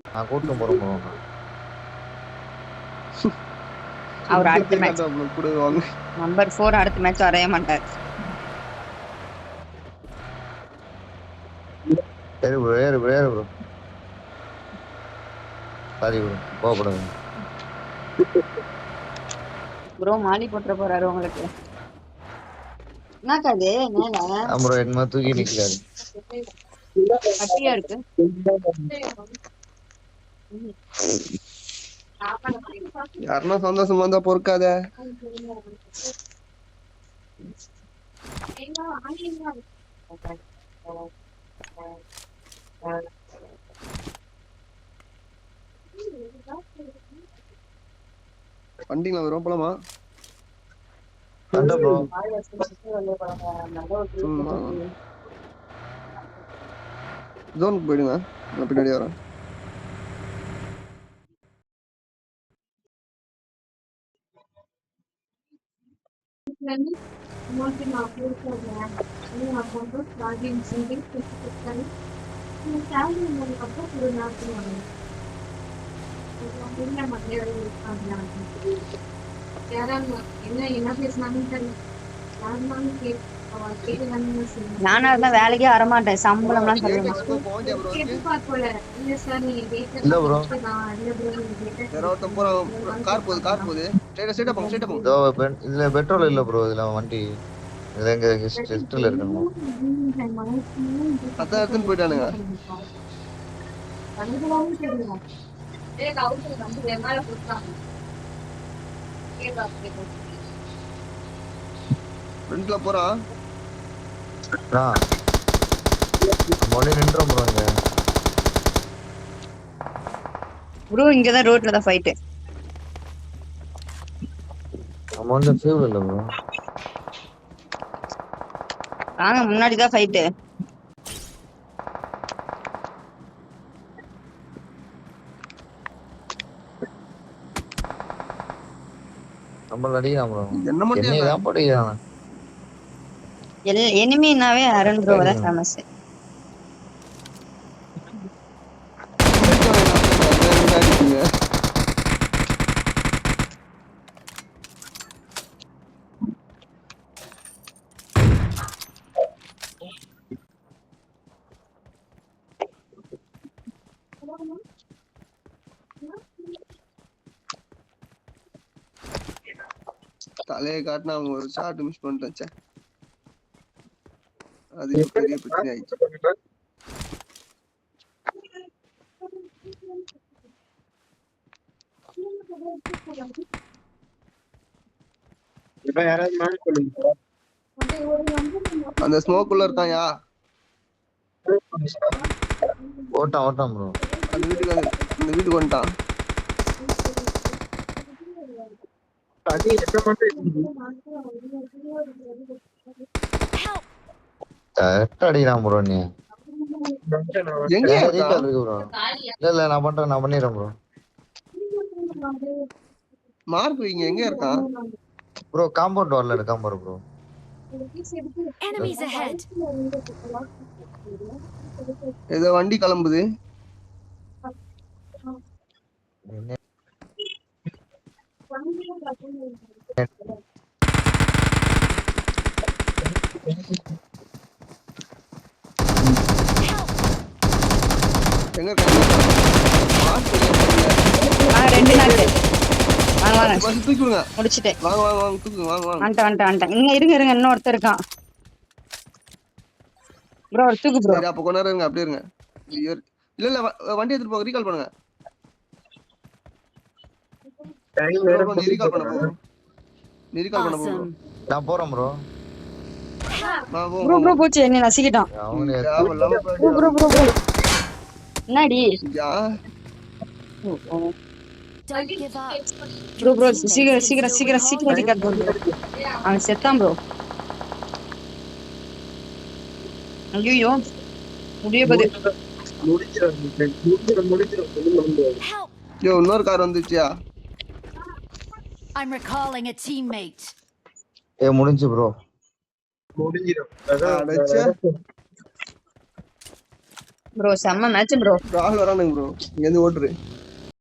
நான் கூட்டு போறோம் ப்ரோ. அவர் அடுத்த மேட்ச் கூடுவாங்க. நம்பர் 4 அடுத்த மேட்ச் வரைய மாட்டார். ஏறு ப்ரோ ஏறு ப்ரோ ஏறு ப்ரோ. சாரி ப்ரோ போகக்கூடாது. ப்ரோ மாலி போட்டுற போறாரு உங்களுக்கு. என்னக்கா அது மேல ப்ரோ என்ன தூக்கி நிக்கிறாரு. கட்டியா இருக்கு. யாருன்னா சந்தோஷமா இருந்தா பொறுக்காத. வண்டிங்களா வரும் போலாமா? சண்டை ப்ரோ. ஜோனுக்கு போயிடுங்க, நான் பின்னாடி வரேன். நானா இருந்தா வேலைக்கே வரமாட்டேன். சம்பளம்லாம் தருவேன். இல்ல ப்ரோ. வேற ஒருத்தன் போறான். கார் போகுது. ஸ்ட்ரைட்டா போங்க. இதுல பெட்ரோல் இல்ல ப்ரோ. இதுல வண்டி இதுல எங்க ஸ்ட்ரெஸ்ட்ல இருக்கணும். அதான் எடுத்துன்னு போயிட்டானுங்க. ஃப்ரண்ட்ல போறான். மொழி நின்றோம் ப்ரோ. இங்க ப்ரோ இங்கதான் ரோட்ல தான் ஃபைட். நம்ம வந்து ஃபியூல் இல்ல ப்ரோ. வாங்க முன்னாடி தான் ஃபைட். நம்ம அடிக்கலாம் ப்ரோ. என்ன மட்டும் என்னைய தான் படிக்கிறான். எனிமினாவே அருண் ப்ரோ தான் ஃபேமஸ். தலையை காட்டினா அவங்க ஒரு ஷாட் மிஸ் பண்ணிட்டாச்சே, அது பெரிய பிரச்சனை ஆயிடுச்சு. அந்த ஸ்மோக்குள்ள இருக்காயா? ஓட்டான் ப்ரோ. அந்த வீட்டுக்கு வந்துட்டான். அடிக்கிறான் ப்ரோ. நீ எங்க இருக்கா? இல்ல நான் பண்ணிடுறேன் ப்ரோ. மார்க் வைங்க, எங்க இருக்கான் ப்ரோ? காம்பவுண்ட் வால்ல இருக்கான் பாரு ப்ரோ. ஏதோ வண்டி கிளம்புது. எங்க ரெண்டு நாக்கு. வாங்க வாங்க பஸ் தூக்கிடுங்க. முடிச்சிட்டேன். வாங்க தூக்குங்க. வாங்க. வந்துட்டேன். இருங்க இன்னும் ஒருத்தர் இருக்கான் ப்ரோ. ஒரு தூக்கு ப்ரோ. சரி அப்ப கொஞ்ச நேரம் இருங்க, அப்படியே இருங்க. இல்ல வண்டி எடுத்துட்டு போங்க, ரீகால் பண்ணுங்க. ரீகால் பண்ண போறோம். நான் போறேன் ப்ரோ. ப்ரோ போச்சு, என்ன நசிக்கிட்டான். என்னடி ப்ரோ சீக்கிரம் ரிகார்ட் பண்ணு. அவன் செத்தான் ப்ரோ. ஐயோ முடிய போகுது. இன்னொரு கார் வந்துச்சியா? I'm recalling a teammate. முடிஞ்சு ப்ரோ. முடிஞ்சிரும். ப்ரோ செம்ம மேட்ச் ப்ரோ. ப்ரோ ஆள் வரானுங்க ப்ரோ இங்க இருந்து ஓட்டுரு